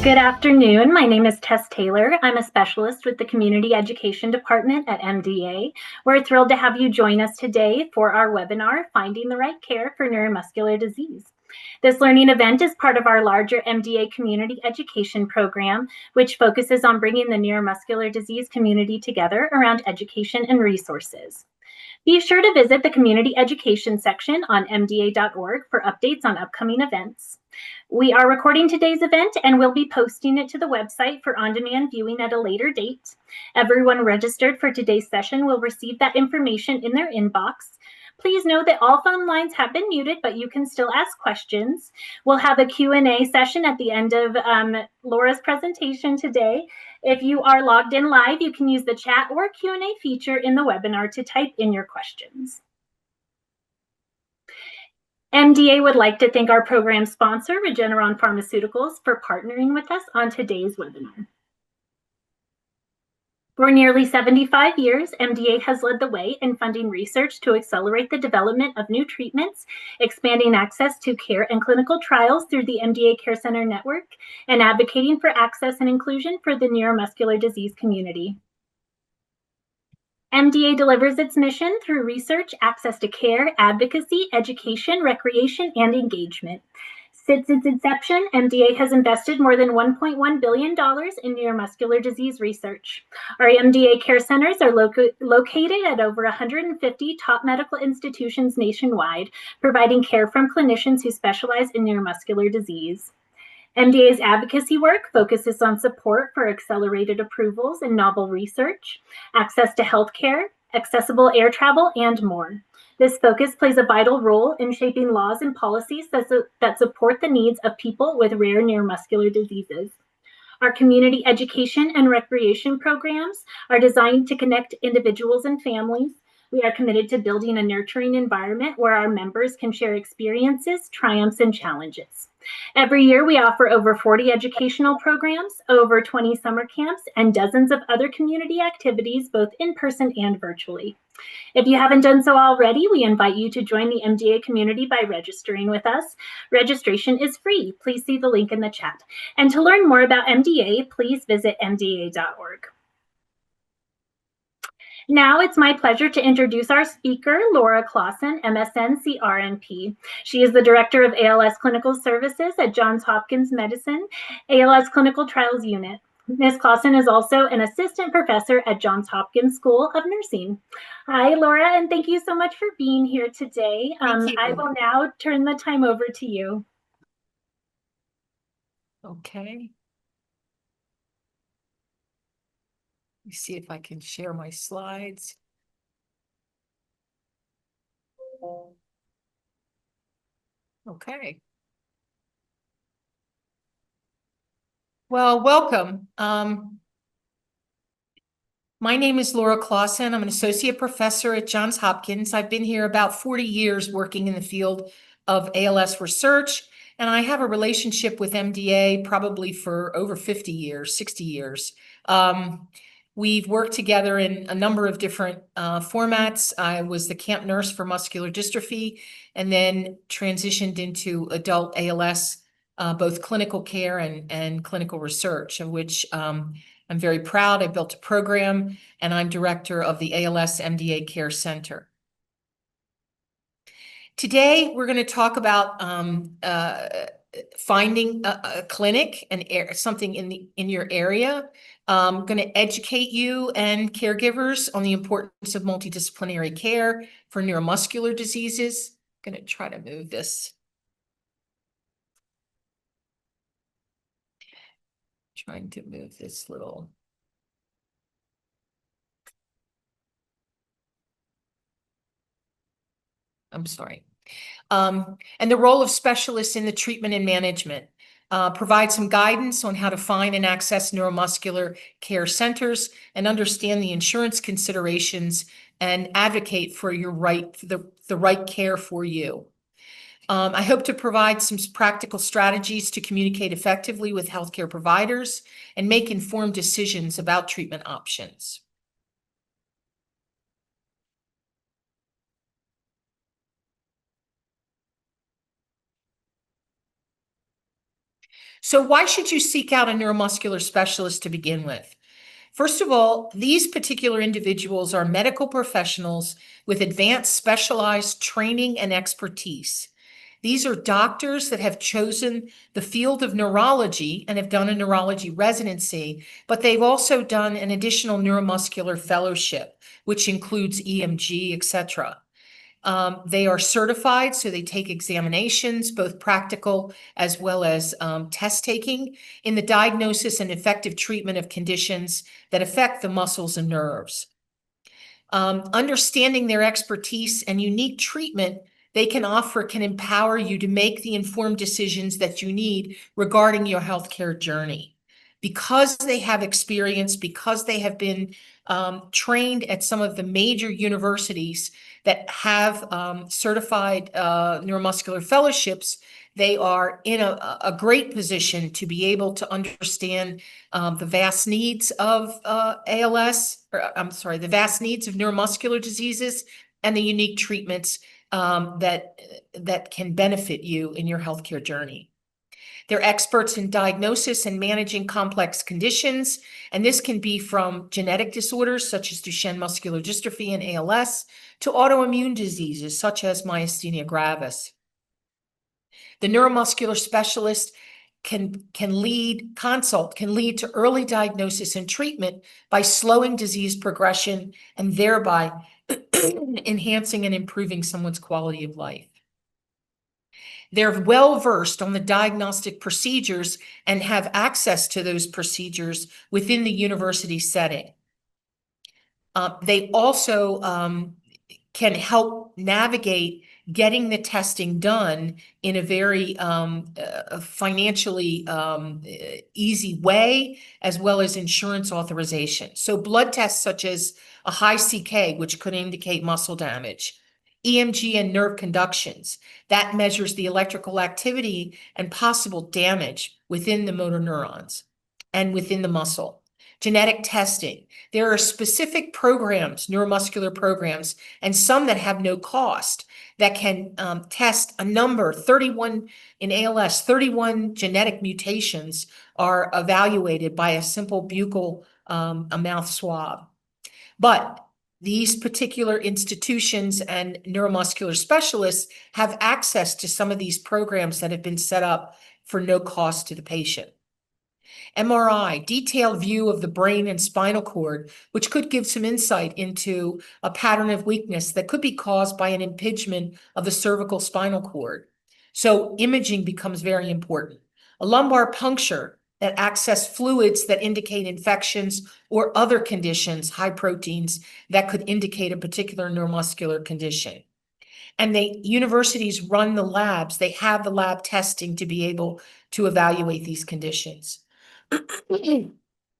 Good afternoon. My name is Tess Taylor. I'm a specialist with the Community Education Department at MDA. We're thrilled to have you join us today for our webinar, Finding the Right Care for Neuromuscular Disease. This learning event is part of our larger MDA community education program, which focuses on bringing the neuromuscular disease community together around education and resources. Be sure to visit the community education section on mda.org for updates on upcoming events. We are recording today's event and we'll be posting it to the website for on-demand viewing at a later date. Everyone registered for today's session will receive that information in their inbox. Please know that all phone lines have been muted, but you can still ask questions. We'll have a Q&A session at the end of Laura's presentation today. If you are logged in live, you can use the chat or Q&A feature in the webinar to type in your questions. MDA would like to thank our program sponsor, Regeneron Pharmaceuticals, for partnering with us on today's webinar. For nearly 75 years, MDA has led the way in funding research to accelerate the development of new treatments, expanding access to care and clinical trials through the MDA Care Center Network, and advocating for access and inclusion for the neuromuscular disease community. MDA delivers its mission through research, access to care, advocacy, education, recreation, and engagement. Since its inception, MDA has invested more than $1.1 billion in neuromuscular disease research. Our MDA care centers are located at over 150 top medical institutions nationwide, providing care from clinicians who specialize in neuromuscular disease. MDA's advocacy work focuses on support for accelerated approvals and novel research, access to healthcare, accessible air travel, and more. This focus plays a vital role in shaping laws and policies that support the needs of people with rare neuromuscular diseases. Our community education and recreation programs are designed to connect individuals and families. We are committed to building a nurturing environment where our members can share experiences, triumphs, and challenges. Every year, we offer over 40 educational programs, over 20 summer camps, and dozens of other community activities, both in person and virtually. If you haven't done so already, we invite you to join the MDA community by registering with us. Registration is free. Please see the link in the chat. And to learn more about MDA, please visit mda.org. Now it's my pleasure to introduce our speaker, Lora Clawson, MSN CRNP. She is the Director of ALS Clinical Services at Johns Hopkins Medicine, ALS Clinical Trials Unit. Ms. Clawson is also an assistant professor at Johns Hopkins School of Nursing. Hi, Laura, and thank you so much for being here today. I will now turn the time over to you. Okay. Let me see if I can share my slides. Okay. Well, welcome. My name is Lora Clawson. I'm an associate professor at Johns Hopkins. I've been here about 40 years working in the field of ALS research, and I have a relationship with MDA probably for over 50 years, 60 years. We've worked together in a number of different formats. I was the camp nurse for muscular dystrophy and then transitioned into adult ALS, both clinical care and clinical research, of which I'm very proud. I built a program and I'm director of the ALS MDA Care Center. Today, we're going to talk about finding a clinic and something in your area. I'm going to educate you and caregivers on the importance of multidisciplinary care for neuromuscular diseases. I'm going to try to move this. Trying to move this little. I'm sorry. And the role of specialists in the treatment and management. Provide some guidance on how to find and access neuromuscular care centers and understand the insurance considerations and advocate for your the right care for you. I hope to provide some practical strategies to communicate effectively with healthcare providers and make informed decisions about treatment options. So why should you seek out a neuromuscular specialist to begin with? First of all, these particular individuals are medical professionals with advanced specialized training and expertise. These are doctors that have chosen the field of neurology and have done a neurology residency, but they've also done an additional neuromuscular fellowship, which includes EMG, etc. They are certified, so they take examinations, both practical as well as test taking, in the diagnosis and effective treatment of conditions that affect the muscles and nerves. Understanding their expertise and unique treatment they can offer can empower you to make the informed decisions that you need regarding your healthcare journey. Because they have experience, because they have been trained at some of the major universities that have certified neuromuscular fellowships, they are in a great position to be able to understand the vast needs of the vast needs of neuromuscular diseases and the unique treatments that can benefit you in your healthcare journey. They're experts in diagnosis and managing complex conditions, and this can be from genetic disorders such as Duchenne muscular dystrophy and ALS to autoimmune diseases such as myasthenia gravis. The neuromuscular specialist can lead to early diagnosis and treatment by slowing disease progression and thereby enhancing and improving someone's quality of life. They're well versed on the diagnostic procedures and have access to those procedures within the university setting. They also can help navigate getting the testing done in a very financially easy way, as well as insurance authorization. So blood tests such as a high CK, which could indicate muscle damage, EMG and nerve conductions, that measures the electrical activity and possible damage within the motor neurons and within the muscle. Genetic testing. There are specific programs, neuromuscular programs, and some that have no cost that can test a number, 31 in ALS, 31 genetic mutations are evaluated by a simple buccal a mouth swab. But these particular institutions and neuromuscular specialists have access to some of these programs that have been set up for no cost to the patient. MRI, detailed view of the brain and spinal cord, which could give some insight into a pattern of weakness that could be caused by an impingement of the cervical spinal cord. So imaging becomes very important. A lumbar puncture that access fluids that indicate infections or other conditions, high proteins, that could indicate a particular neuromuscular condition. And universities run the labs, they have the lab testing to be able to evaluate these conditions.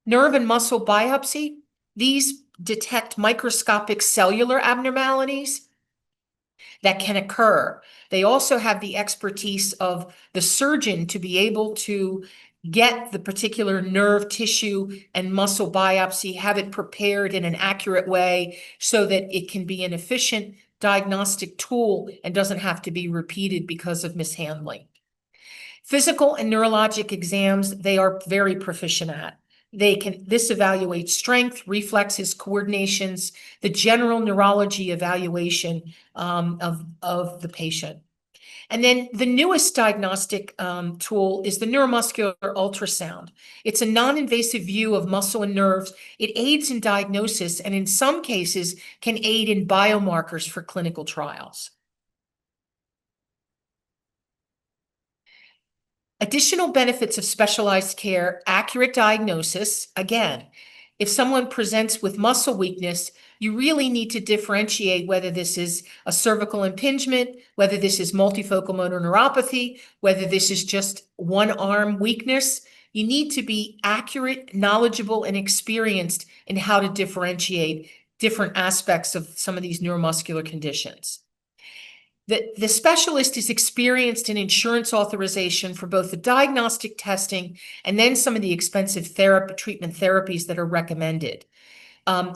Nerve and muscle biopsy, these detect microscopic cellular abnormalities that can occur. They also have the expertise of the surgeon to be able to get the particular nerve tissue and muscle biopsy, have it prepared in an accurate way so that it can be an efficient diagnostic tool and doesn't have to be repeated because of mishandling. Physical and neurologic exams, they are very proficient at. This evaluates strength, reflexes, coordinations, the general neurology evaluation of the patient. And then the newest diagnostic tool is the neuromuscular ultrasound. It's a non-invasive view of muscle and nerves. It aids in diagnosis and in some cases can aid in biomarkers for clinical trials. Additional benefits of specialized care, accurate diagnosis. Again, if someone presents with muscle weakness, you really need to differentiate whether this is a cervical impingement, whether this is multifocal motor neuropathy, whether this is just one arm weakness. You need to be accurate, knowledgeable, and experienced in how to differentiate different aspects of some of these neuromuscular conditions. The specialist is experienced in insurance authorization for both the diagnostic testing and then some of the expensive treatment therapies that are recommended.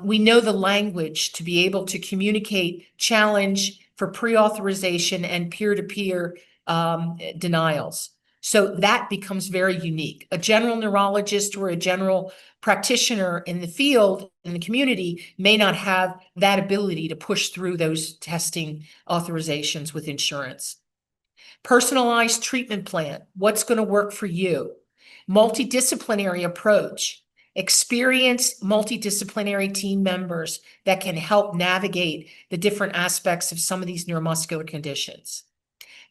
We know the language to be able to communicate challenge for pre-authorization and peer-to-peer denials. So that becomes very unique. A general neurologist or a general practitioner in the field, in the community, may not have that ability to push through those testing authorizations with insurance. Personalized treatment plan, what's going to work for you? Multidisciplinary approach, experienced multidisciplinary team members that can help navigate the different aspects of some of these neuromuscular conditions.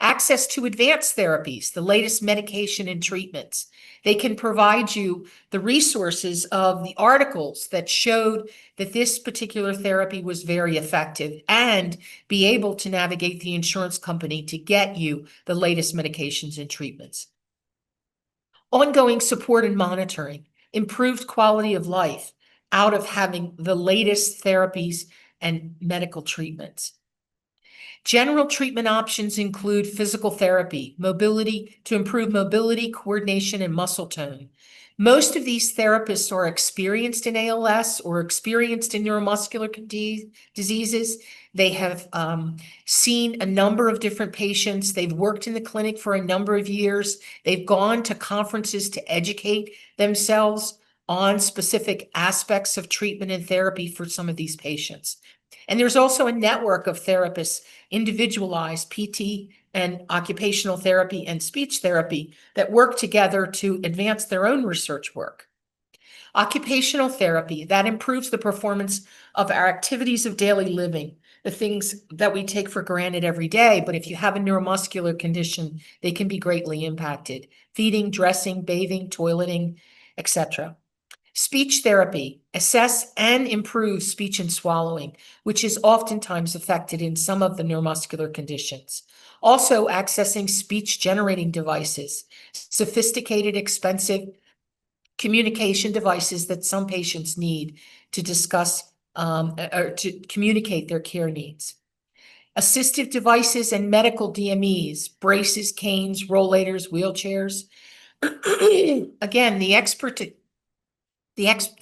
Access to advanced therapies, the latest medication and treatments. They can provide you the resources of the articles that showed that this particular therapy was very effective and be able to navigate the insurance company to get you the latest medications and treatments. Ongoing support and monitoring, improved quality of life out of having the latest therapies and medical treatments. General treatment options include physical therapy, mobility to improve mobility, coordination, and muscle tone. Most of these therapists are experienced in ALS or experienced in neuromuscular diseases. They have seen a number of different patients. They've worked in the clinic for a number of years. They've gone to conferences to educate themselves on specific aspects of treatment and therapy for some of these patients. And there's also a network of therapists, individualized PT and occupational therapy and speech therapy, that work together to advance their own research work. Occupational therapy, that improves the performance of our activities of daily living, the things that we take for granted every day, but if you have a neuromuscular condition, they can be greatly impacted. Feeding, dressing, bathing, toileting, etc. Speech therapy, assess and improve speech and swallowing, which is oftentimes affected in some of the neuromuscular conditions. Also accessing speech generating devices, sophisticated, expensive communication devices that some patients need to discuss or to communicate their care needs. Assistive devices and medical DMEs, braces, canes, rollators, wheelchairs. Again, they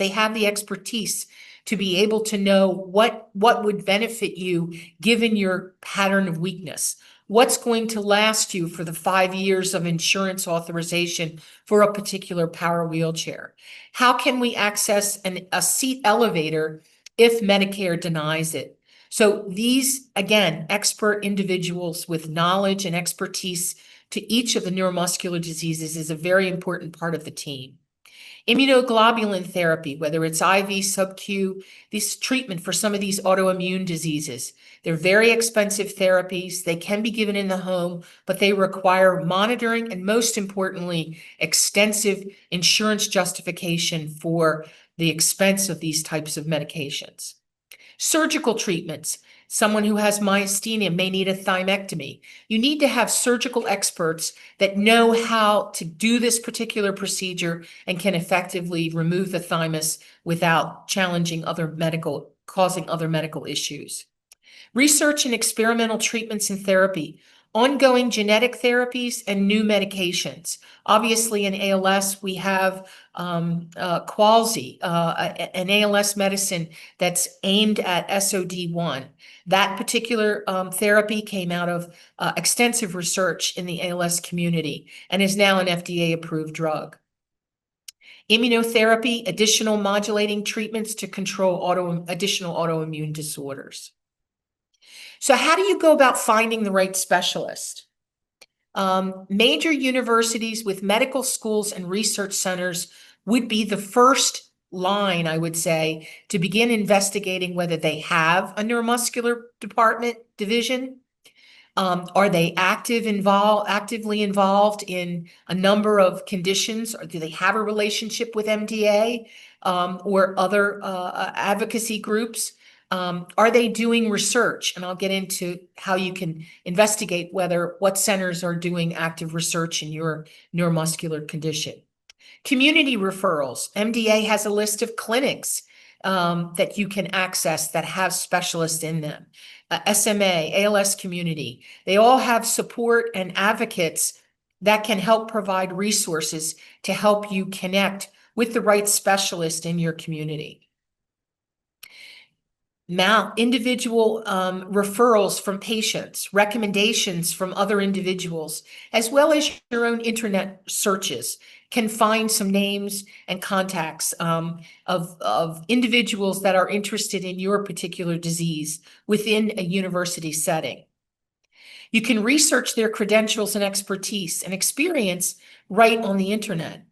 have the expertise to be able to know what would benefit you given your pattern of weakness. What's going to last you for the 5 years of insurance authorization for a particular power wheelchair? How can we access a seat elevator if Medicare denies it? So these, again, expert individuals with knowledge and expertise to each of the neuromuscular diseases is a very important part of the team. Immunoglobulin therapy, whether it's IV, sub-Q, this treatment for some of these autoimmune diseases. They're very expensive therapies. They can be given in the home, but they require monitoring and, most importantly, extensive insurance justification for the expense of these types of medications. Surgical treatments. Someone who has myasthenia may need a thymectomy. You need to have surgical experts that know how to do this particular procedure and can effectively remove the thymus without causing other medical issues. Research and experimental treatments and therapy, ongoing genetic therapies and new medications. Obviously in ALS, we have Qualzi, an ALS medicine that's aimed at SOD1. That particular therapy came out of extensive research in the ALS community and is now an FDA-approved drug. Immunotherapy, additional modulating treatments to control additional autoimmune disorders. So how do you go about finding the right specialist? Major universities with medical schools and research centers would be the first line, I would say, to begin investigating whether they have a neuromuscular division. Are they actively involved in a number of conditions? Or do they have a relationship with MDA or other advocacy groups? Are they doing research? And I'll get into how you can investigate what centers are doing active research in your neuromuscular condition. Community referrals. MDA has a list of clinics that you can access that have specialists in them. SMA, ALS community, they all have support and advocates that can help provide resources to help you connect with the right specialist in your community. individual referrals from patients, recommendations from other individuals, as well as your own internet searches can find some names and contacts of individuals that are interested in your particular disease within a university setting. You can research their credentials and expertise and experience right on the internet.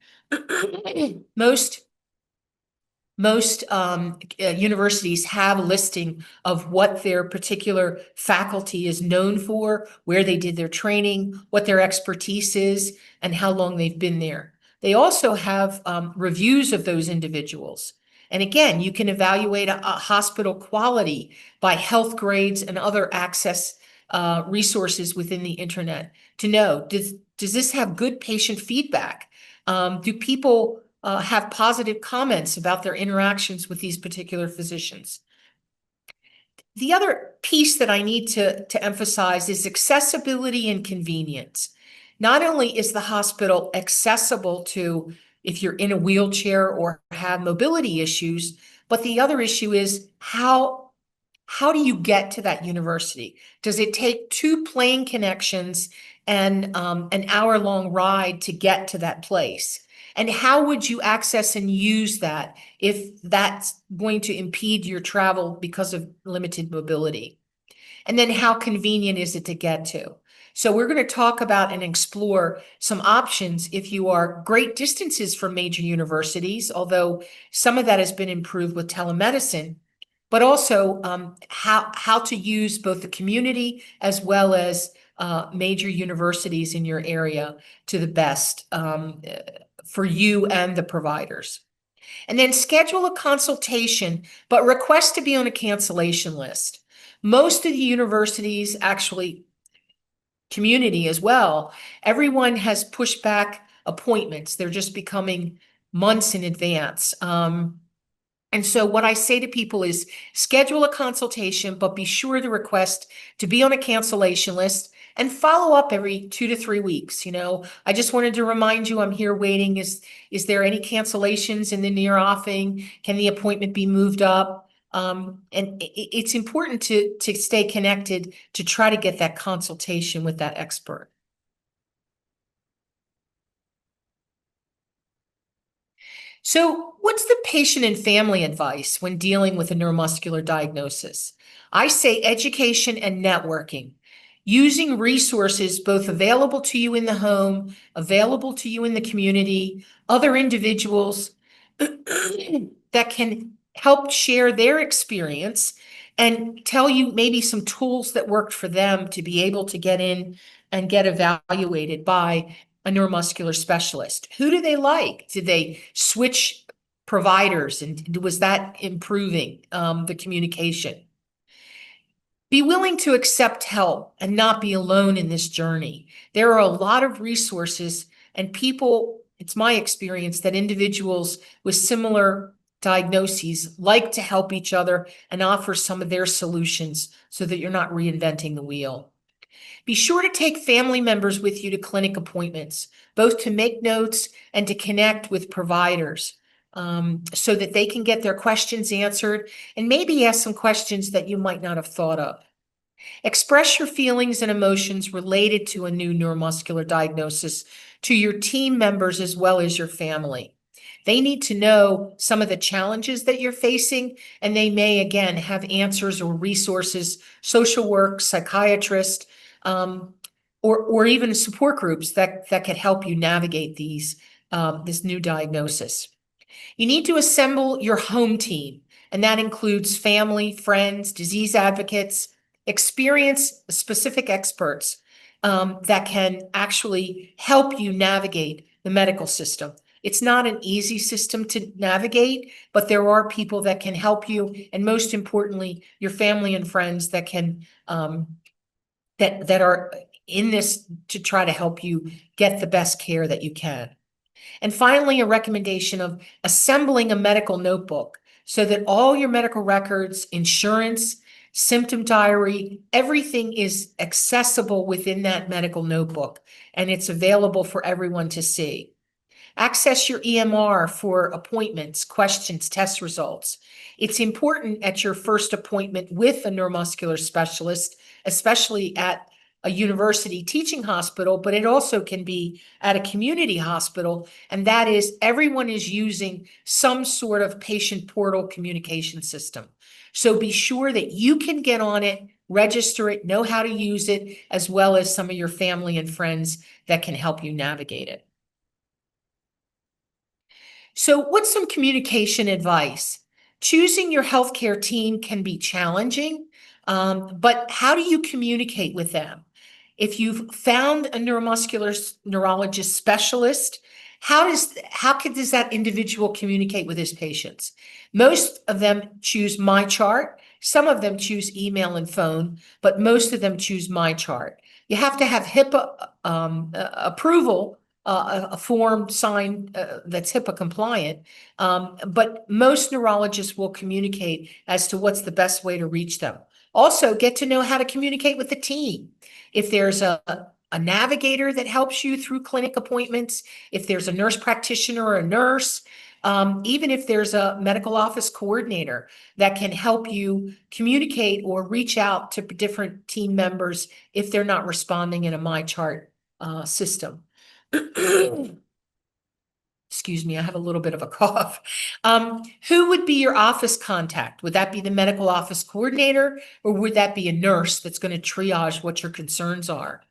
Most universities have a listing of what their particular faculty is known for, where they did their training, what their expertise is, and how long they've been there. They also have reviews of those individuals. And again, you can evaluate a hospital quality by health grades and other access resources within the internet to know, does this have good patient feedback? Do people have positive comments about their interactions with these particular physicians? The other piece that I need to emphasize is accessibility and convenience. Not only is the hospital accessible to if you're in a wheelchair or have mobility issues, but the other issue is how do you get to that university? Does it take 2 plane connections and an hour-long ride to get to that place? And how would you access and use that if that's going to impede your travel because of limited mobility? And then how convenient is it to get to? So we're going to talk about and explore some options if you are great distances from major universities, although some of that has been improved with telemedicine, but also how to use both the community as well as major universities in your area to the best for you and the providers. And then schedule a consultation, but request to be on a cancellation list. Most of the universities, actually community as well, everyone has pushed back appointments. They're just becoming months in advance. And so what I say to people is schedule a consultation, but be sure to request to be on a cancellation list and follow up every 2 to 3 weeks. I just wanted to remind you I'm here waiting. Is there any cancellations in the near offing? Can the appointment be moved up? And it's important to stay connected to try to get that consultation with that expert. So what's the patient and family advice when dealing with a neuromuscular diagnosis? I say education and networking, using resources both available to you in the home, available to you in the community, other individuals that can help share their experience and tell you maybe some tools that worked for them to be able to get in and get evaluated by a neuromuscular specialist. Who do they like? Did they switch providers, and was that improving the communication? Be willing to accept help and not be alone in this journey. There are a lot of resources and people, it's my experience that individuals with similar diagnoses like to help each other and offer some of their solutions so that you're not reinventing the wheel. Be sure to take family members with you to clinic appointments, both to make notes and to connect with providers so that they can get their questions answered and maybe ask some questions that you might not have thought of. Express your feelings and emotions related to a new neuromuscular diagnosis to your team members as well as your family. They need to know some of the challenges that you're facing, and they may, again, have answers or resources, social work, psychiatrist, or even support groups that could help you navigate this new diagnosis. You need to assemble your home team, and that includes family, friends, disease advocates, experienced specific experts that can actually help you navigate the medical system. It's not an easy system to navigate, but there are people that can help you, and most importantly, your family and friends that can that are in this to try to help you get the best care that you can. And finally, a recommendation of assembling a medical notebook so that all your medical records, insurance, symptom diary, everything is accessible within that medical notebook, and it's available for everyone to see. Access your EMR for appointments, questions, test results. It's important at your first appointment with a neuromuscular specialist, especially at a university teaching hospital, but it also can be at a community hospital. And that is, everyone is using some sort of patient portal communication system. So be sure that you can get on it, register it, know how to use it, as well as some of your family and friends that can help you navigate it. So what's some communication advice? Choosing your healthcare team can be challenging, but how do you communicate with them? If you've found a neurologist specialist, does that individual communicate with his patients? Most of them choose MyChart. Some of them choose email and phone, but most of them choose MyChart. You have to have HIPAA approval, a form signed that's HIPAA compliant, but most neurologists will communicate as to what's the best way to reach them. Also, get to know how to communicate with the team. If there's a navigator that helps you through clinic appointments, if there's a nurse practitioner or a nurse, even if there's a medical office coordinator that can help you communicate or reach out to different team members if they're not responding in a MyChart system. Excuse me, I have a little bit of a cough. Who would be your office contact? Would that be the medical office coordinator, or would that be a nurse that's going to triage what your concerns are?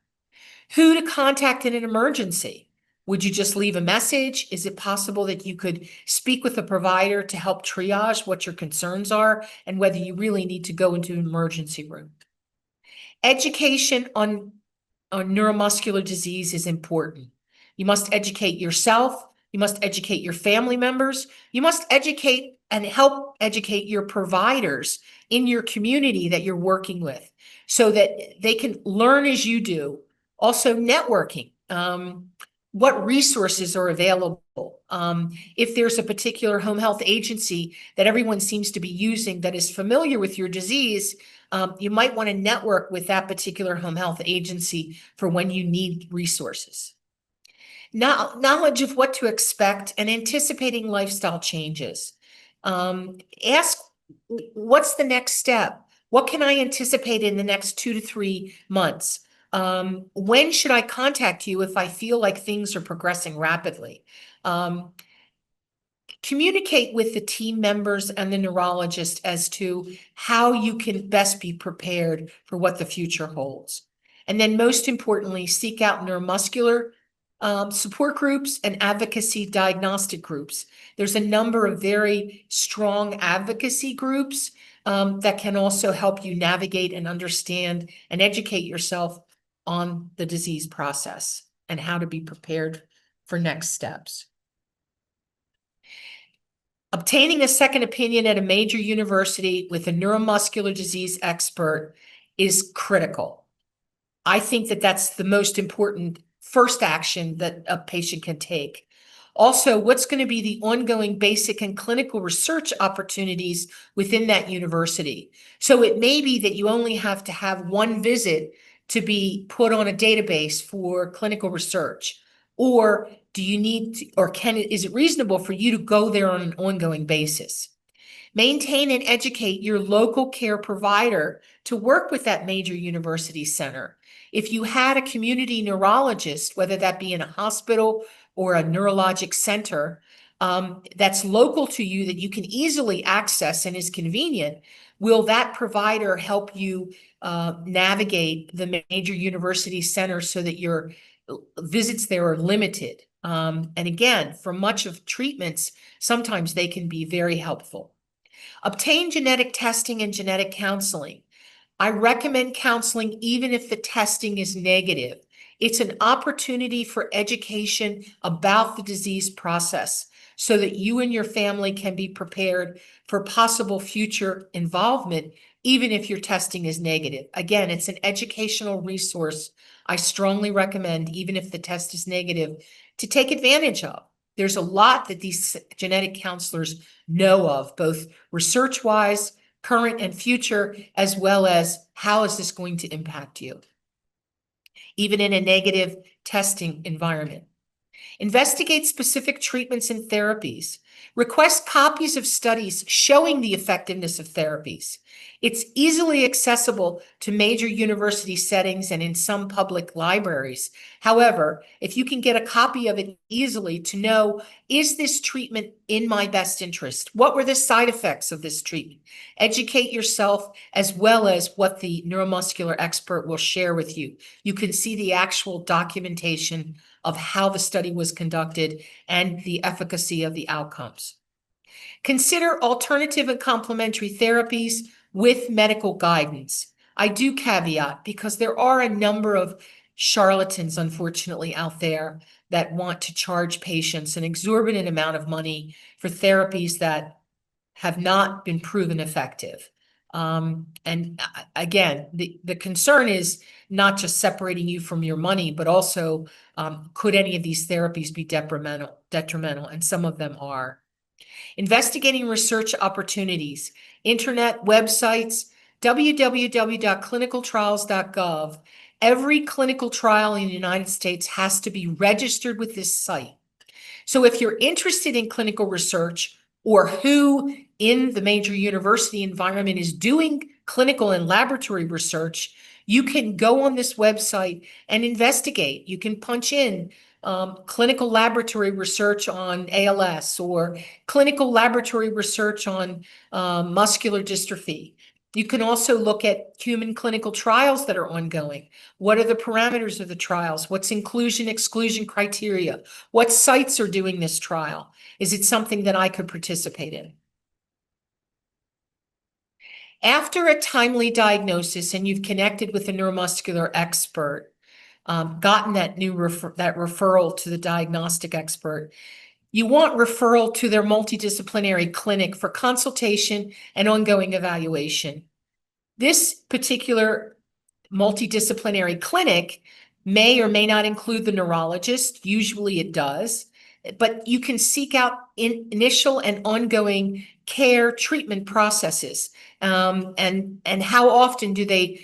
Who to contact in an emergency? Would you just leave a message? Is it possible that you could speak with a provider to help triage what your concerns are and whether you really need to go into an emergency room? Education on neuromuscular disease is important. You must educate yourself. You must educate your family members. You must educate and help educate your providers in your community that you're working with so that they can learn as you do. Also, networking. What resources are available? If there's a particular home health agency that everyone seems to be using that is familiar with your disease, you might want to network with that particular home health agency for when you need resources. Now, knowledge of what to expect and anticipating lifestyle changes. Ask, what's the next step? What can I anticipate in the next 2 to 3 months? When should I contact you if I feel like things are progressing rapidly? Communicate with the team members and the neurologist as to how you can best be prepared for what the future holds. And then most importantly, seek out neuromuscular support groups and advocacy diagnostic groups. There's a number of very strong advocacy groups that can also help you navigate and understand and educate yourself on the disease process and how to be prepared for next steps. Obtaining a second opinion at a major university with a neuromuscular disease expert is critical. I think that that's the most important first action that a patient can take. Also, what's going to be the ongoing basic and clinical research opportunities within that university? So it may be that you only have to have one visit to be put on a database for clinical research. Or do you need to, or is it reasonable for you to go there on an ongoing basis? Maintain and educate your local care provider to work with that major university center. If you had a community neurologist, whether that be in a hospital or a neurologic center, that's local to you that you can easily access and is convenient, will that provider help you navigate the major university center so that your visits there are limited? And again, for much of treatments, sometimes they can be very helpful. Obtain genetic testing and genetic counseling. I recommend counseling even if the testing is negative. It's an opportunity for education about the disease process so that you and your family can be prepared for possible future involvement, even if your testing is negative. Again, it's an educational resource I strongly recommend, even if the test is negative, to take advantage of. There's a lot that these genetic counselors know of, both research-wise, current and future, as well as how is this going to impact you, even in a negative testing environment. Investigate specific treatments and therapies. Request copies of studies showing the effectiveness of therapies. It's easily accessible to major university settings and in some public libraries. However, if you can get a copy of it easily to know, is this treatment in my best interest? What were the side effects of this treatment? Educate yourself as well as what the neuromuscular expert will share with you. You can see the actual documentation of how the study was conducted and the efficacy of the outcomes. Consider alternative and complementary therapies with medical guidance. I do caveat because there are a number of charlatans, unfortunately, out there that want to charge patients an exorbitant amount of money for therapies that have not been proven effective. And again, the concern is not just separating you from your money, but also could any of these therapies be detrimental, and some of them are. Investigating research opportunities, internet websites, www.clinicaltrials.gov. Every clinical trial in the United States has to be registered with this site. So if you're interested in clinical research or who in the major university environment is doing clinical and laboratory research, you can go on this website and investigate. You can punch in clinical laboratory research on ALS or clinical laboratory research on muscular dystrophy. You can also look at human clinical trials that are ongoing. What are the parameters of the trials? What's inclusion, exclusion criteria? What sites are doing this trial? Is it something that I could participate in? After a timely diagnosis and you've connected with a neuromuscular expert, gotten that referral to the diagnostic expert, you want referral to their multidisciplinary clinic for consultation and ongoing evaluation. This particular multidisciplinary clinic may or may not include the neurologist. Usually it does, but you can seek out initial and ongoing care treatment processes. And how often do the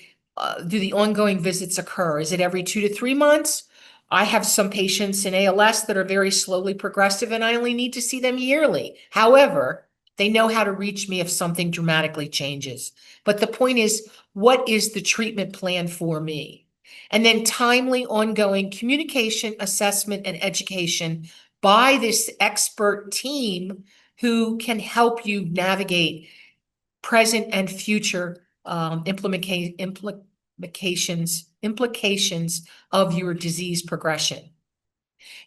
ongoing visits occur? Is it every 2 to 3 months? I have some patients in ALS that are very slowly progressive, and I only need to see them yearly. However, they know how to reach me if something dramatically changes. But the point is, what is the treatment plan for me? And then timely, ongoing communication, assessment, and education by this expert team who can help you navigate present and future implications of your disease progression.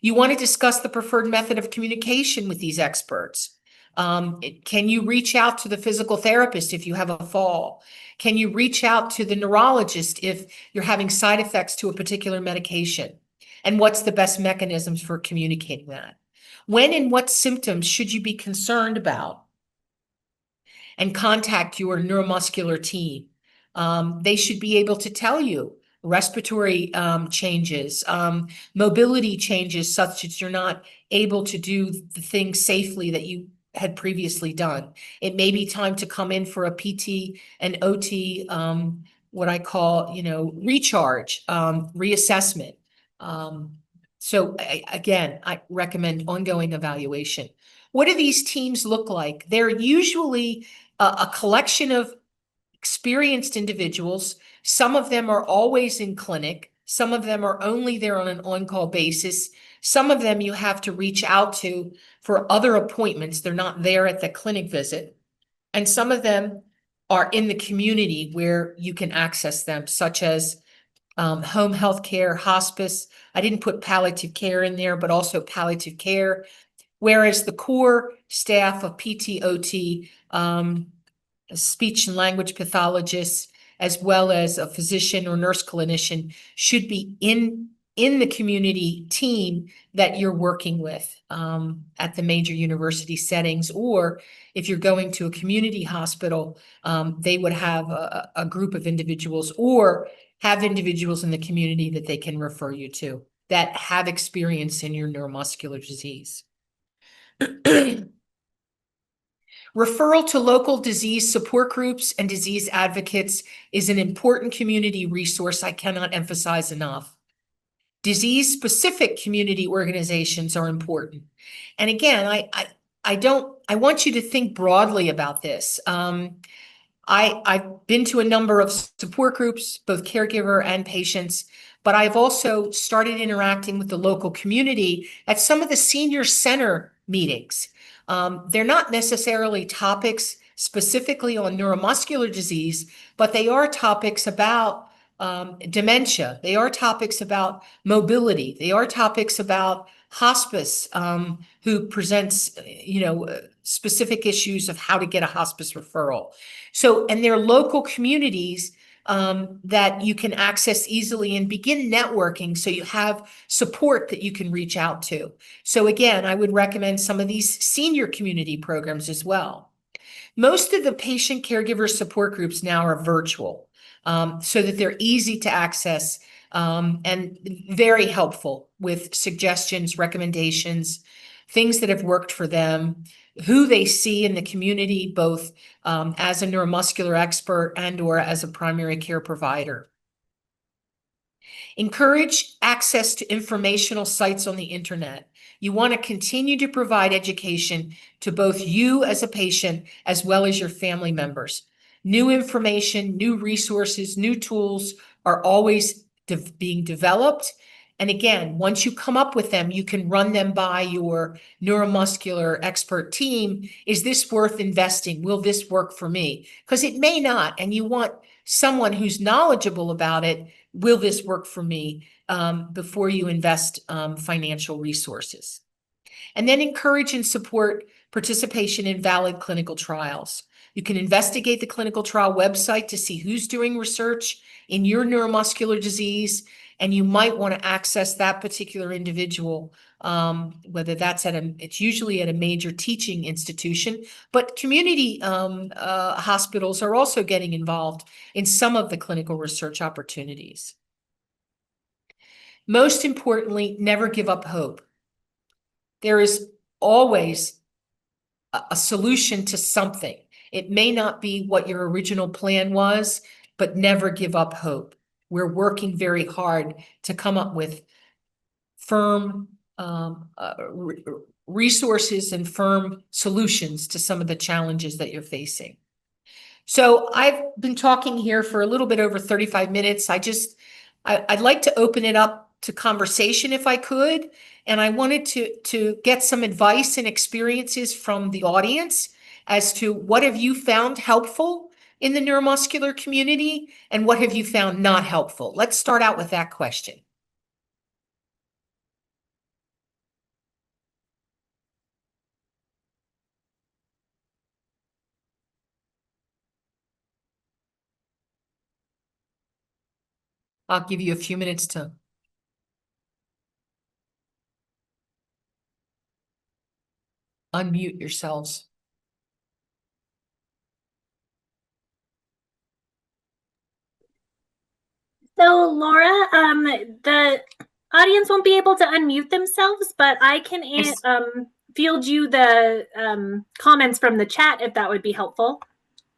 You want to discuss the preferred method of communication with these experts. Can you reach out to the physical therapist if you have a fall? Can you reach out to the neurologist if you're having side effects to a particular medication? And what's the best mechanisms for communicating that? When and what symptoms should you be concerned about? And contact your neuromuscular team. They should be able to tell you respiratory changes, mobility changes such that you're not able to do the things safely that you had previously done. It may be time to come in for a PT and OT, what I call, recharge, reassessment. So again, I recommend ongoing evaluation. What do these teams look like? They're usually a collection of experienced individuals. Some of them are always in clinic. Some of them are only there on an on-call basis. Some of them you have to reach out to for other appointments. They're not there at the clinic visit. And some of them are in the community where you can access them, such as home health care, hospice. I didn't put palliative care in there, but also palliative care. Whereas the core staff of PTOT, speech and language pathologists, as well as a physician or nurse clinician, should be in the community team that you're working with at the major university settings. Or if you're going to a community hospital, they would have a group of individuals or have individuals in the community that they can refer you to that have experience in your neuromuscular disease. Referral to local disease support groups and disease advocates is an important community resource I cannot emphasize enough. Disease-specific community organizations are important. And again, I want you to think broadly about this. I've been to a number of support groups, both caregiver and patients, but I've also started interacting with the local community at some of the senior center meetings. They're not necessarily topics specifically on neuromuscular disease, but they are topics about dementia. They are topics about mobility. They are topics about hospice, who presents, specific issues of how to get a hospice referral. So, and they're local communities that you can access easily and begin networking so you have support that you can reach out to. So again, I would recommend some of these senior community programs as well. Most of the patient caregiver support groups now are virtual, so that they're easy to access and very helpful with suggestions, recommendations, things that have worked for them, who they see in the community, both as a neuromuscular expert and or as a primary care provider. Encourage access to informational sites on the internet. You want to continue to provide education to both you as a patient as well as your family members. New information, new resources, new tools are always being developed. And again, once you come up with them, you can run them by your neuromuscular expert team. Is this worth investing? Will this work for me? Because it may not, and you want someone who's knowledgeable about it. Will this work for me? Before you invest financial resources. And then encourage and support participation in valid clinical trials. You can investigate the clinical trial website to see who's doing research in your neuromuscular disease, and you might want to access that particular individual, whether that's it's usually at a major teaching institution, but community hospitals are also getting involved in some of the clinical research opportunities. Most importantly, never give up hope. There is always a solution to something. It may not be what your original plan was, but never give up hope. We're working very hard to come up with firm resources and firm solutions to some of the challenges that you're facing. So I've been talking here for a little bit over 35 minutes. I'd like to open it up to conversation if I could. And I wanted to get some advice and experiences from the audience as to what have you found helpful in the neuromuscular community and what have you found not helpful? Let's start out with that question. I'll give you a few minutes to unmute yourselves. So Laura, the audience won't be able to unmute themselves, but I can field you the comments from the chat if that would be helpful.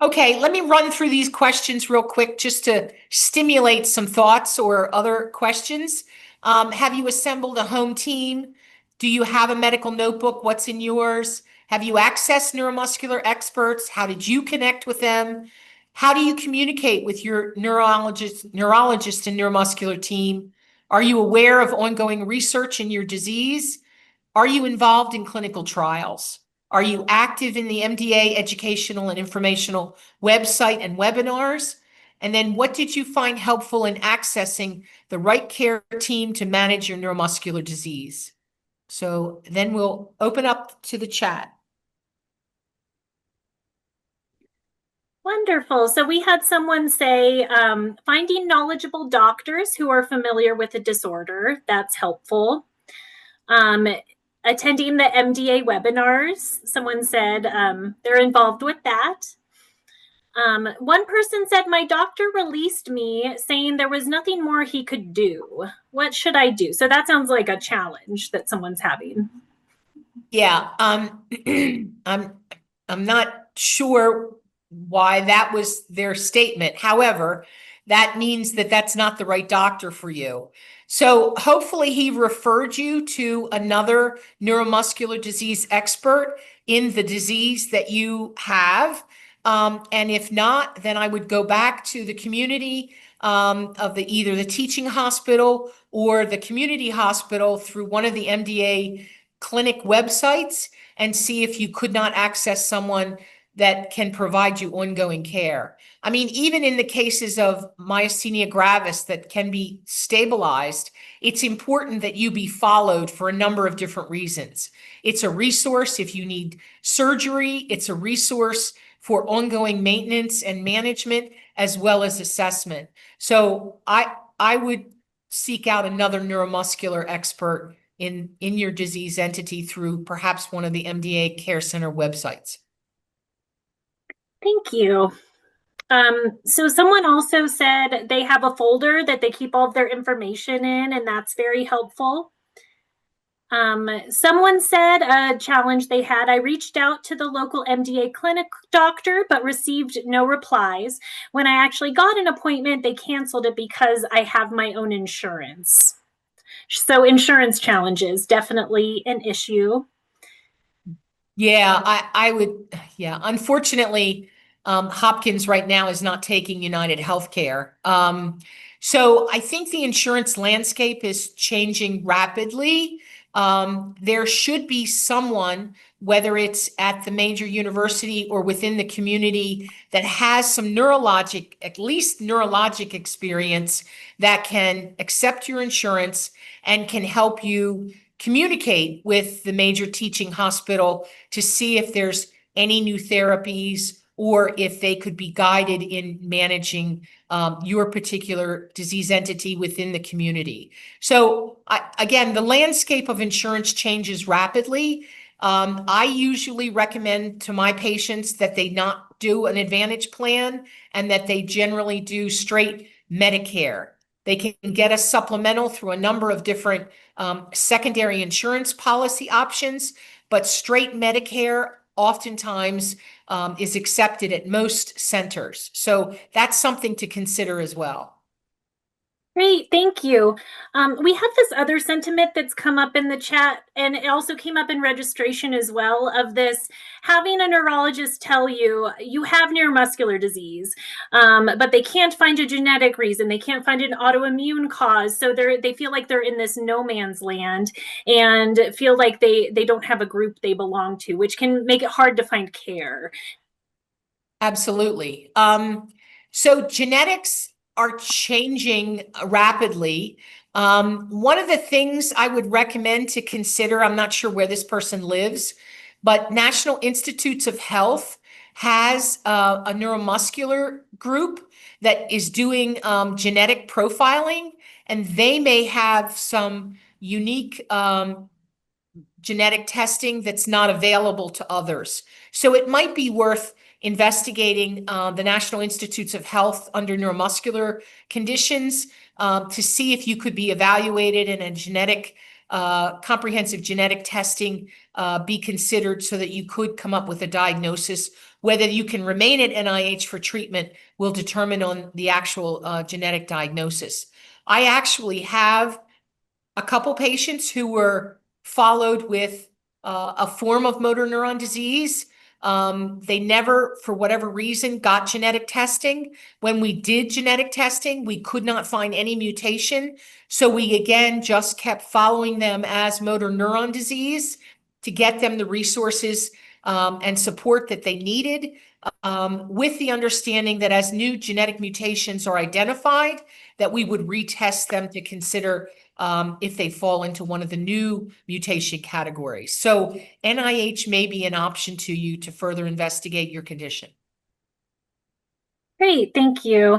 Okay, let me run through these questions real quick just to stimulate some thoughts or other questions. Have you assembled a home team? Do you have a medical notebook? What's in yours? Have you accessed neuromuscular experts? How did you connect with them? How do you communicate with your neurologist and neuromuscular team? Are you aware of ongoing research in your disease? Are you involved in clinical trials? Are you active in the MDA educational and informational website and webinars? And then what did you find helpful in accessing the right care team to manage your neuromuscular disease? So then we'll open up to the chat. Wonderful. So we had someone say, finding knowledgeable doctors who are familiar with the disorder, that's helpful. Attending the MDA webinars, someone said they're involved with that. One person said, my doctor released me saying there was nothing more he could do. What should I do? So that sounds like a challenge that someone's having. Yeah, I'm not sure why that was their statement. However, that means that that's not the right doctor for you. So hopefully he referred you to another neuromuscular disease expert in the disease that you have. And if not, then I would go back to the community of either the teaching hospital or the community hospital through one of the MDA clinic websites and see if you could not access someone that can provide you ongoing care. I mean, even in the cases of myasthenia gravis that can be stabilized, it's important that you be followed for a number of different reasons. It's a resource if you need surgery. It's a resource for ongoing maintenance and management, as well as assessment. So I would seek out another neuromuscular expert in your disease entity through perhaps one of the MDA Care Center websites. Thank you. So someone also said they have a folder that they keep all of their information in, and that's very helpful. Someone said a challenge they had, I reached out to the local MDA clinic doctor, but received no replies. When I actually got an appointment, they canceled it because I have my own insurance. So insurance challenges, definitely an issue. Yeah, I would, yeah, unfortunately, Hopkins right now is not taking United Healthcare. So I think the insurance landscape is changing rapidly. There should be someone, whether it's at the major university or within the community, that has some neurologic, at least neurologic experience that can accept your insurance and can help you communicate with the major teaching hospital to see if there's any new therapies or if they could be guided in managing your particular disease entity within the community. So again, the landscape of insurance changes rapidly. I usually recommend to my patients that they not do an Advantage plan and that they generally do straight Medicare. They can get a supplemental through a number of different secondary insurance policy options, but straight Medicare oftentimes is accepted at most centers. So that's something to consider as well. Great, thank you. We have this other sentiment that's come up in the chat, and it also came up in registration as well, of this having a neurologist tell you you have neuromuscular disease, but they can't find a genetic reason, they can't find an autoimmune cause, so they feel like they're in this no man's land and feel like they don't have a group they belong to, which can make it hard to find care. Absolutely. So genetics are changing rapidly. One of the things I would recommend to consider, I'm not sure where this person lives, but National Institutes of Health has a neuromuscular group that is doing genetic profiling, and they may have some unique genetic testing that's not available to others. So it might be worth investigating the National Institutes of Health under neuromuscular conditions to see if you could be evaluated and a genetic, comprehensive genetic testing be considered so that you could come up with a diagnosis. Whether you can remain at NIH for treatment will determine on the actual genetic diagnosis. I actually have a couple patients who were followed with a form of motor neuron disease. They never, for whatever reason, got genetic testing. When we did genetic testing, we could not find any mutation. So we, again, just kept following them as motor neuron disease to get them the resources and support that they needed, with the understanding that as new genetic mutations are identified, that we would retest them to consider if they fall into one of the new mutation categories. So NIH may be an option to you to further investigate your condition. Great, thank you.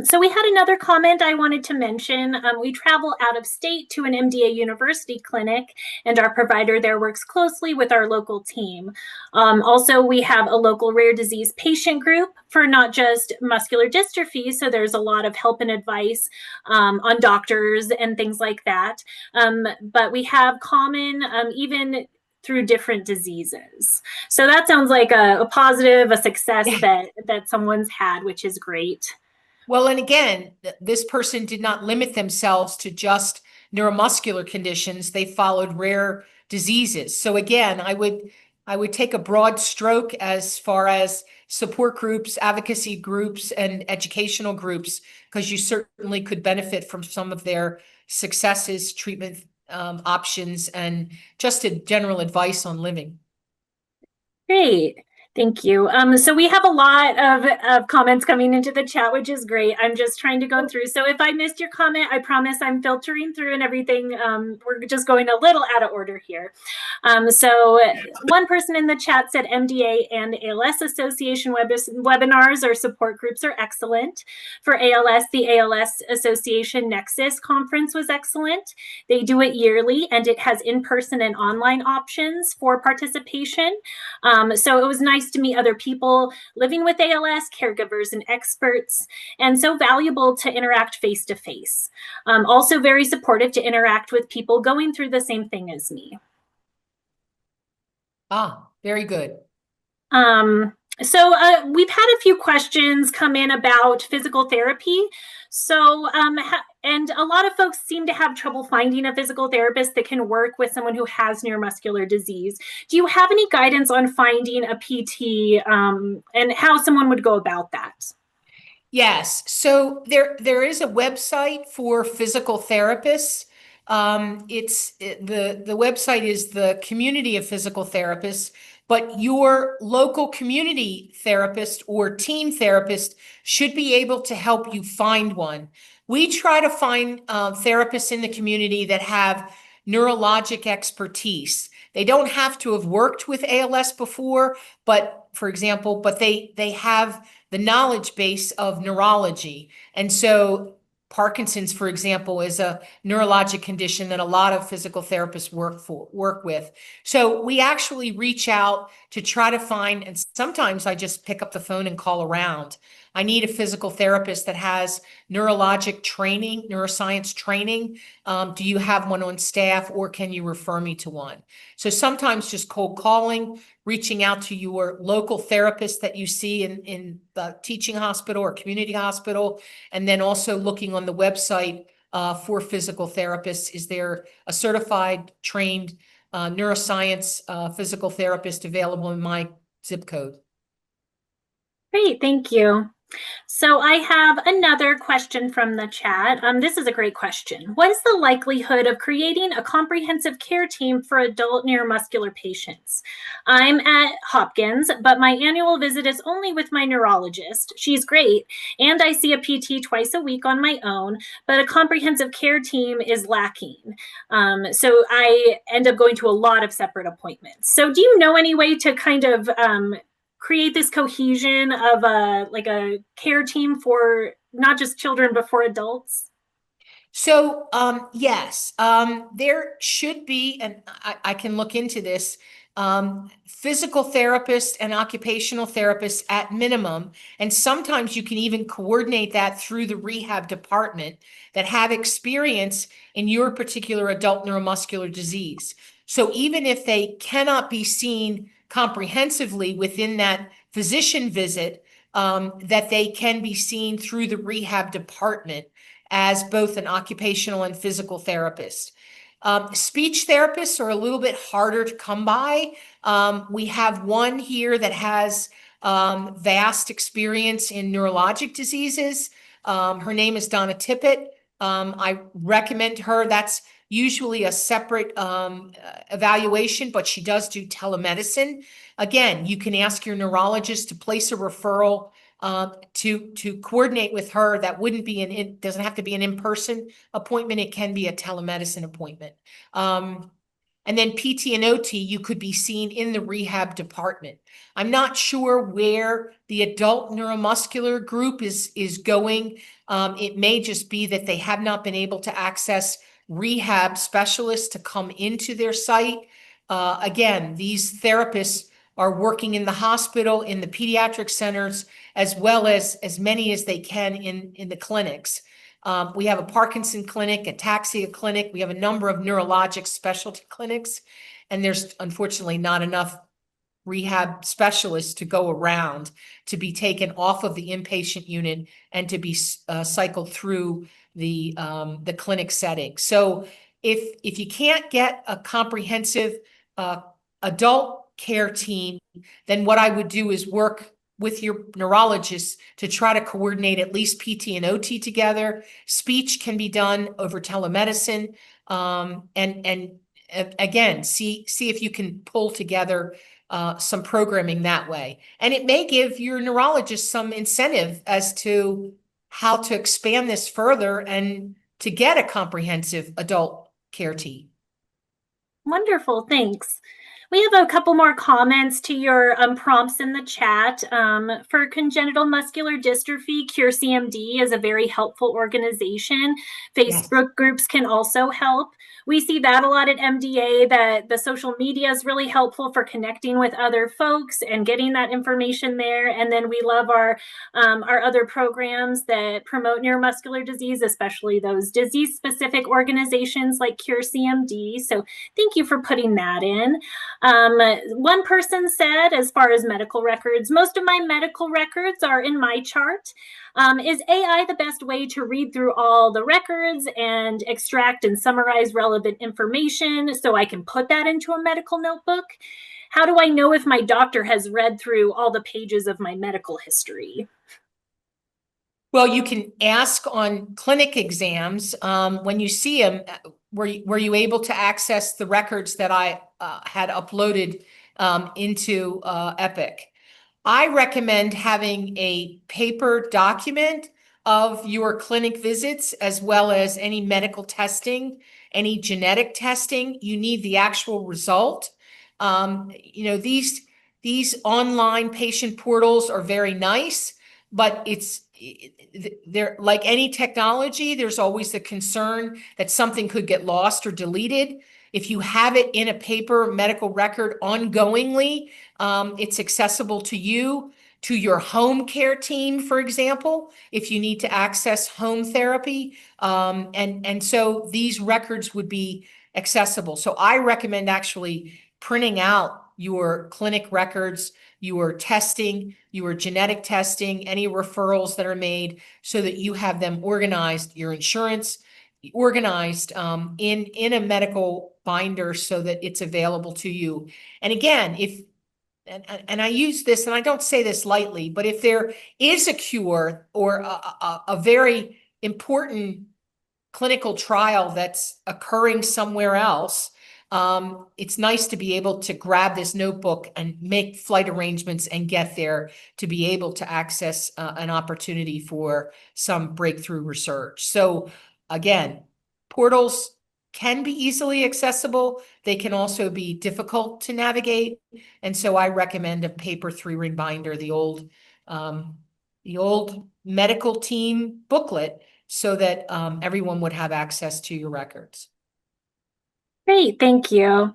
So we had another comment I wanted to mention. We travel out of state to an MDA university clinic, and our provider there works closely with our local team. Also, we have a local rare disease patient group for not just muscular dystrophy, so there's a lot of help and advice on doctors and things like that. But we have common, even through different diseases. So that sounds like a positive, a success that someone's had, which is great. Well, and again, this person did not limit themselves to just neuromuscular conditions. They followed rare diseases. So again, I would take a broad stroke as far as support groups, advocacy groups, and educational groups, because you certainly could benefit from some of their successes, treatment options, and just a general advice on living. Great. Thank you. So we have a lot of comments coming into the chat, which is great. I'm just trying to go through. So if I missed your comment, I promise I'm filtering through and everything. We're just going a little out of order here. So one person in the chat said MDA and ALS Association webinars or support groups are excellent. For ALS, the ALS Association Nexus conference was excellent. They do it yearly and it has in-person and online options for participation. So it was nice to meet other people living with ALS, caregivers and experts, and so valuable to interact face to face. Also very supportive to interact with people going through the same thing as me. Very good. So we've had a few questions come in about physical therapy. So, and a lot of folks seem to have trouble finding a physical therapist that can work with someone who has neuromuscular disease. Do you have any guidance on finding a PT and how someone would go about that? Yes. So there is a website for physical therapists. The website is the Community of Physical Therapists, but your local community therapist or team therapist should be able to help you find one. We try to find therapists in the community that have neurologic expertise. They don't have to have worked with ALS before, but for example, but they have the knowledge base of neurology. And so Parkinson's, for example, is a neurologic condition that a lot of physical therapists work with. So we actually reach out to try to find, and sometimes I just pick up the phone and call around. I need a physical therapist that has neurologic training, neuroscience training. Do you have one on staff, or can you refer me to one? So sometimes just cold calling, reaching out to your local therapist that you see in the teaching hospital or community hospital, and then also looking on the website for physical therapists. Is there a certified, trained neuroscience physical therapist available in my zip code? Great, thank you. So I have another question from the chat. This is a great question. What is the likelihood of creating a comprehensive care team for adult neuromuscular patients? I'm at Hopkins, but my annual visit is only with my neurologist. She's great, and I see a PT twice a week on my own, but a comprehensive care team is lacking. So I end up going to a lot of separate appointments. So do you know any way to kind of create this cohesion of a care team for not just children, but for adults? So, yes, there should be, and I can look into this, physical therapists and occupational therapists at minimum. And sometimes you can even coordinate that through the rehab department that have experience in your particular adult neuromuscular disease. So even if they cannot be seen comprehensively within that physician visit, that they can be seen through the rehab department as both an occupational and physical therapist. Speech therapists are a little bit harder to come by. We have one here that has vast experience in neurologic diseases. Her name is Donna Tippett. I recommend her. That's usually a separate evaluation, but she does do telemedicine. Again, you can ask your neurologist to place a referral to coordinate with her. That wouldn't be it doesn't have to be an in-person appointment. It can be a telemedicine appointment. And then PT and OT, you could be seen in the rehab department. I'm not sure where the adult neuromuscular group is going. It may just be that they have not been able to access rehab specialists to come into their site. Again, these therapists are working in the hospital, in the pediatric centers, as well as many as they can in the clinics. We have a Parkinson clinic, ataxia clinic. We have a number of neurologic specialty clinics, and there's unfortunately not enough rehab specialists to go around, to be taken off of the inpatient unit and to be cycled through the clinic setting. So if you can't get a comprehensive adult care team, then what I would do is work with your neurologist to try to coordinate at least PT and OT together. Speech can be done over telemedicine, and again, see if you can pull together some programming that way. And it may give your neurologist some incentive as to how to expand this further and to get a comprehensive adult care team. Wonderful, thanks. We have a couple more comments to your prompts in the chat. For congenital muscular dystrophy, Cure CMD is a very helpful organization. Facebook groups can also help. We see that a lot at MDA, that the social media is really helpful for connecting with other folks and getting that information there. And then we love our other programs that promote neuromuscular disease, especially those disease-specific organizations like Cure CMD. So thank you for putting that in. One person said, as far as medical records, most of my medical records are in my chart. Is AI the best way to read through all the records and extract and summarize relevant information so I can put that into a medical notebook? How do I know if my doctor has read through all the pages of my medical history? Well, you can ask on clinic exams when you see them. Were you able to access the records that I had uploaded into Epic? I recommend having a paper document of your clinic visits, as well as any medical testing, any genetic testing. You need the actual result. These online patient portals are very nice, but they're like any technology. There's always the concern that something could get lost or deleted. If you have it in a paper medical record ongoingly, it's accessible to you, to your home care team, for example, if you need to access home therapy. And so these records would be accessible. So I recommend actually printing out your clinic records, your testing, your genetic testing, any referrals that are made, so that you have them organized, your insurance organized in a medical binder so that it's available to you. And again, and I use this, and I don't say this lightly, but if there is a cure or a very important clinical trial that's occurring somewhere else, it's nice to be able to grab this notebook and make flight arrangements and get there to be able to access an opportunity for some breakthrough research. So again, portals can be easily accessible. They can also be difficult to navigate. And so I recommend a paper 3-ring binder, the old medical team booklet, so that everyone would have access to your records. Great, thank you.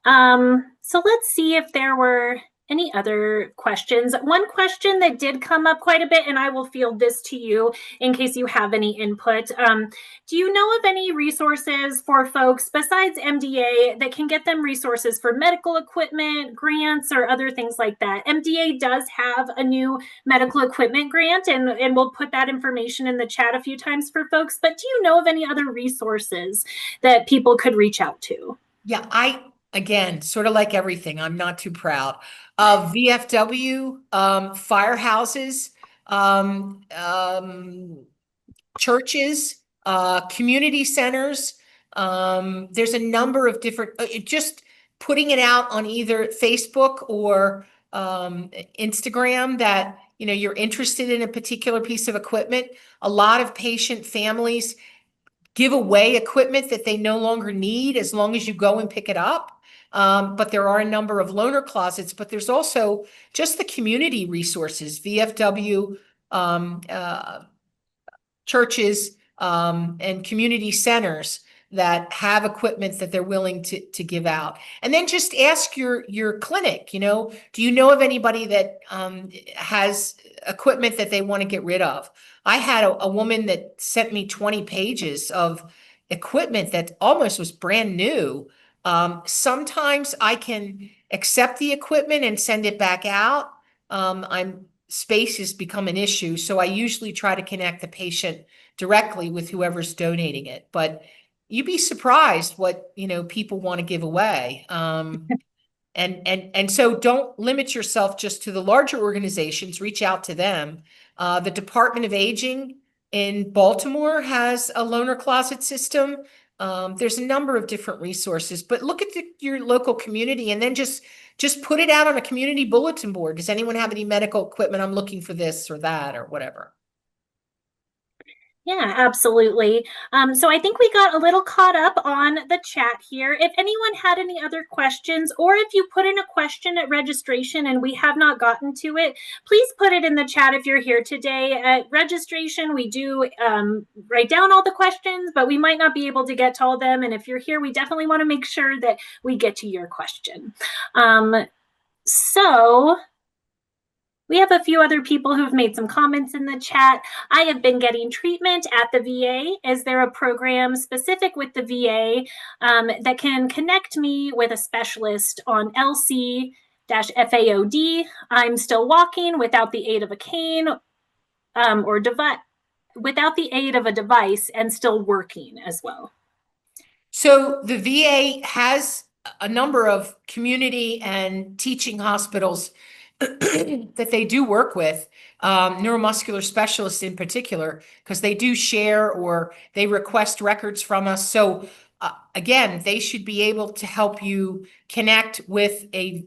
So let's see if there were any other questions. One question that did come up quite a bit, and I will field this to you in case you have any input. Do you know of any resources for folks besides MDA that can get them resources for medical equipment, grants, or other things like that? MDA does have a new medical equipment grant, and we'll put that information in the chat a few times for folks. But do you know of any other resources that people could reach out to? Yeah, again, sort of like everything, I'm not too proud of VFW, firehouses, churches, community centers. There's a number of different, just putting it out on either Facebook or Instagram that, you're interested in a particular piece of equipment. A lot of patient families give away equipment that they no longer need as long as you go and pick it up. But there are a number of loaner closets, but there's also just the community resources, VFW, churches, and community centers that have equipment that they're willing to give out. And then just ask your clinic, do you know of anybody that has equipment that they want to get rid of? I had a woman that sent me 20 pages of equipment that almost was brand new, Sometimes I can accept the equipment and send it back out. Space has become an issue, so I usually try to connect the patient directly with whoever's donating it. But you'd be surprised what, people want to give away. And so don't limit yourself just to the larger organizations, reach out to them. The Department of Aging in Baltimore has a loaner closet system. There's a number of different resources, but look at your local community and then just put it out on a community bulletin board. Does anyone have any medical equipment? I'm looking for this or that or whatever. Yeah, absolutely. So I think we got a little caught up on the chat here. If anyone had any other questions, or if you put in a question at registration and we have not gotten to it, please put it in the chat if you're here today. At registration, we do write down all the questions, but we might not be able to get to all of them. And if you're here, we definitely want to make sure that we get to your question. So we have a few other people who've made some comments in the chat. I have been getting treatment at the VA. Is there a program specific with the VA that can connect me with a specialist on LC-FAOD? I'm still walking without the aid of a cane or without the aid of a device and still working as well. So the VA has a number of community and teaching hospitals that they do work with, neuromuscular specialists in particular, because they do share or they request records from us. So again, they should be able to help you connect with a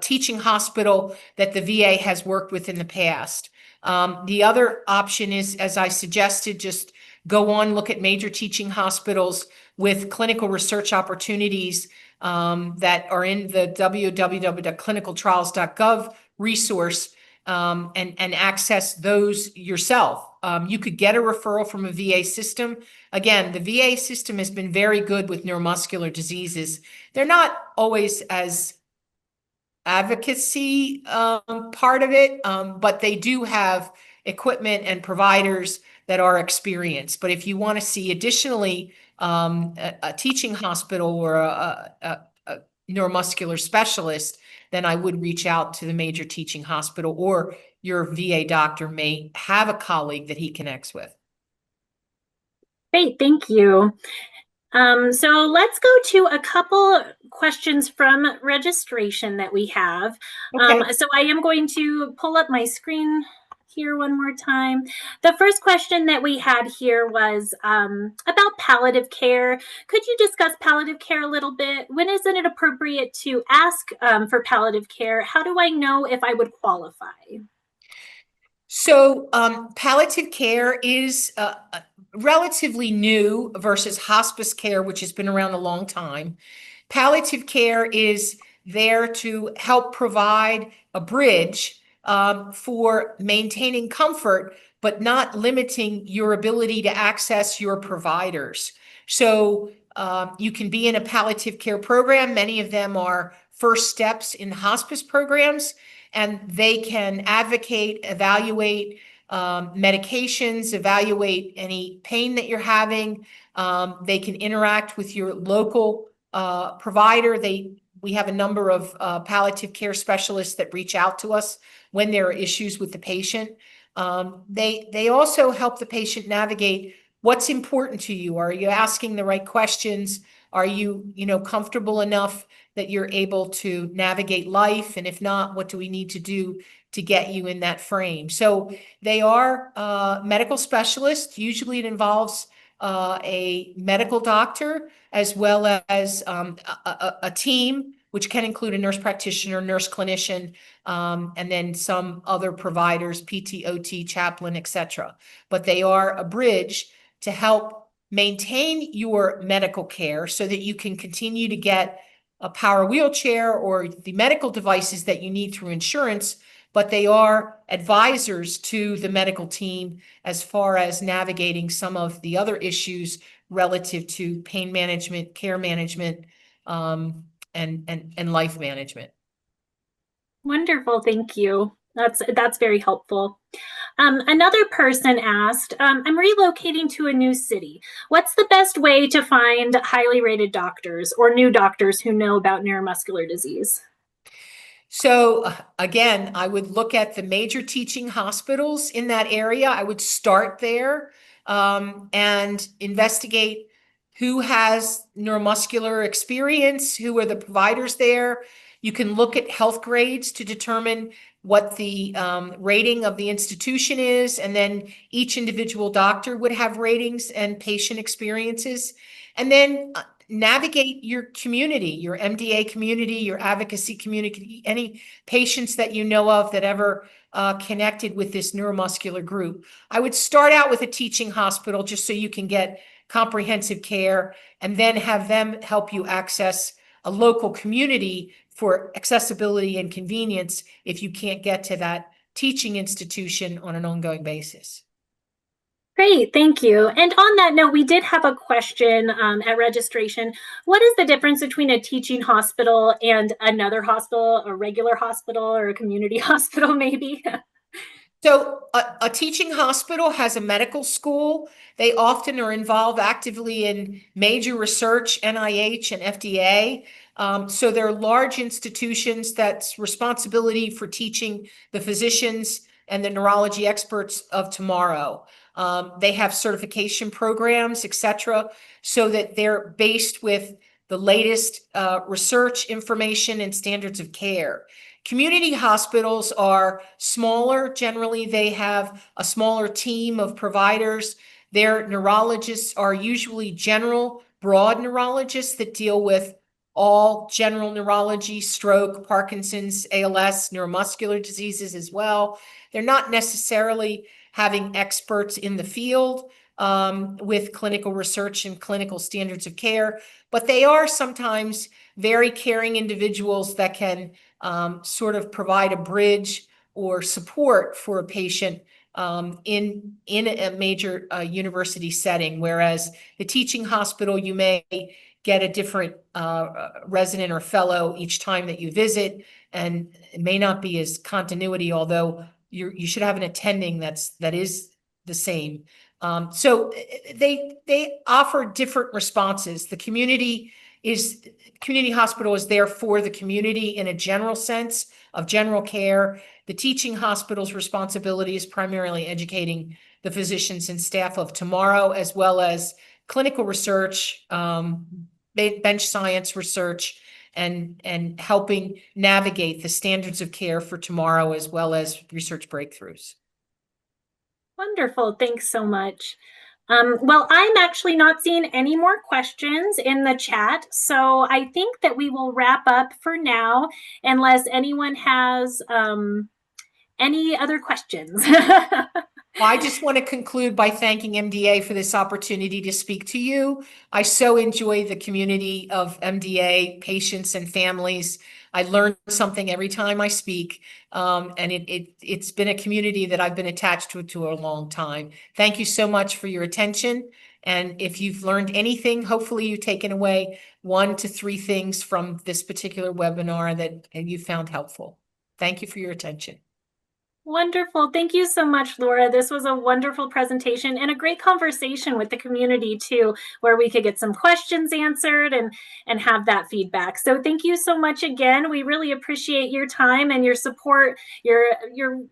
teaching hospital that the VA has worked with in the past. The other option is, as I suggested, just go on, look at major teaching hospitals with clinical research opportunities that are in the www.clinicaltrials.gov resource and access those yourself. You could get a referral from a VA system. Again, the VA system has been very good with neuromuscular diseases. They're not always as advocacy part of it, but they do have equipment and providers that are experienced. But if you want to see additionally a teaching hospital or a neuromuscular specialist, then I would reach out to the major teaching hospital, or your VA doctor may have a colleague that he connects with. Great, thank you. So let's go to a couple questions from registration that we have. Okay. So I am going to pull up my screen here one more time. The first question that we had here was about palliative care. Could you discuss palliative care a little bit? When isn't it appropriate to ask for palliative care? How do I know if I would qualify? So palliative care is relatively new versus hospice care, which has been around a long time. Palliative care is there to help provide a bridge for maintaining comfort, but not limiting your ability to access your providers. So you can be in a palliative care program. Many of them are first steps in hospice programs, and they can advocate, evaluate medications, evaluate any pain that you're having. They can interact with your local provider. We have a number of palliative care specialists that reach out to us when there are issues with the patient. They also help the patient navigate what's important to you. Are you asking the right questions? Are you, comfortable enough that you're able to navigate life? And if not, what do we need to do to get you in that frame? So they are medical specialists. Usually it involves a medical doctor as well as a team, which can include a nurse practitioner, nurse clinician, and then some other providers, PT, OT, chaplain, etc. But they are a bridge to help maintain your medical care so that you can continue to get a power wheelchair or the medical devices that you need through insurance, but they are advisors to the medical team as far as navigating some of the other issues relative to pain management, care management, and life management. Wonderful, thank you. That's very helpful. Another person asked, I'm relocating to a new city. What's the best way to find highly rated doctors or new doctors who know about neuromuscular disease? So again, I would look at the major teaching hospitals in that area. I would start there and investigate who has neuromuscular experience, who are the providers there. You can look at health grades to determine what the rating of the institution is, and then each individual doctor would have ratings and patient experiences. And then navigate your community, your MDA community, your advocacy community, any patients that you know of that ever connected with this neuromuscular group. I would start out with a teaching hospital just so you can get comprehensive care, and then have them help you access a local community for accessibility and convenience if you can't get to that teaching institution on an ongoing basis. Great, thank you. And on that note, we did have a question at registration. What is the difference between a teaching hospital and another hospital, a regular hospital or a community hospital maybe? So a teaching hospital has a medical school. They often are involved actively in major research, NIH and FDA. So they're large institutions that's responsibility for teaching the physicians and the neurology experts of tomorrow. They have certification programs, et cetera, so that they're based with the latest research information and standards of care. Community hospitals are smaller. Generally, they have a smaller team of providers. Their neurologists are usually general, broad neurologists that deal with all general neurology, stroke, Parkinson's, ALS, neuromuscular diseases as well. They're not necessarily having experts in the field with clinical research and clinical standards of care, but they are sometimes very caring individuals that can sort of provide a bridge or support for a patient in a major university setting, whereas the teaching hospital, you may get a different resident or fellow each time that you visit, and it may not be as continuity, although you should have an attending that is the same. So they offer different responses. The community hospital is there for the community in a general sense of general care. The teaching hospital's responsibility is primarily educating the physicians and staff of tomorrow, as well as clinical research, bench science research, and helping navigate the standards of care for tomorrow, as well as research breakthroughs. Wonderful, thanks so much. Well, I'm actually not seeing any more questions in the chat, so I think that we will wrap up for now, unless anyone has any other questions. I just want to conclude by thanking MDA for this opportunity to speak to you. I so enjoy the community of MDA patients and families. I learn something every time I speak, and it's been a community that I've been attached to a long time. Thank you so much for your attention. And if you've learned anything, hopefully you've taken away 1 to 3 things from this particular webinar that you found helpful. Thank you for your attention. Wonderful. Thank you so much, Laura. This was a wonderful presentation and a great conversation with the community too, where we could get some questions answered and have that feedback. So thank you so much again. We really appreciate your time and your support, your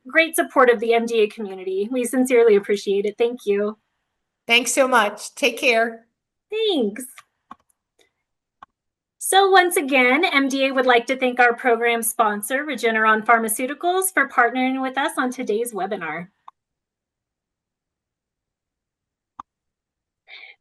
great support of the MDA community. We sincerely appreciate it. Thank you. Thanks so much. Take care. Thanks. So once again, MDA would like to thank our program sponsor, Regeneron Pharmaceuticals, for partnering with us on today's webinar.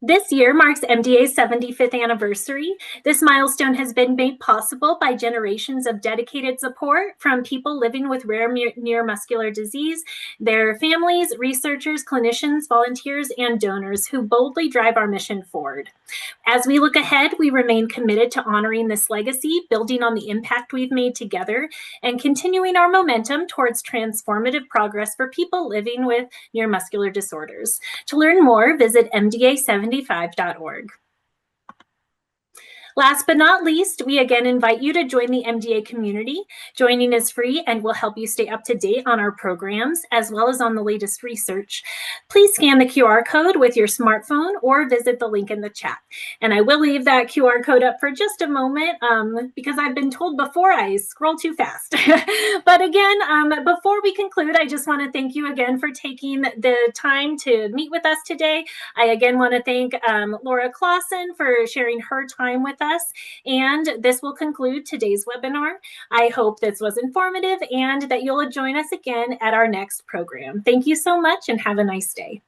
This year marks MDA's 75th anniversary. This milestone has been made possible by generations of dedicated support from people living with rare neuromuscular disease, their families, researchers, clinicians, volunteers, and donors who boldly drive our mission forward. As we look ahead, we remain committed to honoring this legacy, building on the impact we've made together, and continuing our momentum towards transformative progress for people living with neuromuscular disorders. To learn more, visit MDA75.org. Last but not least, we again invite you to join the MDA community. Joining is free and will help you stay up to date on our programs as well as on the latest research. Please scan the QR code with your smartphone or visit the link in the chat. And I will leave that QR code up for just a moment because I've been told before I scroll too fast. But again, before we conclude, I just want to thank you again for taking the time to meet with us today. I again want to thank Lora Clawson for sharing her time with us. And this will conclude today's webinar. I hope this was informative and that you'll join us again at our next program. Thank you so much and have a nice day.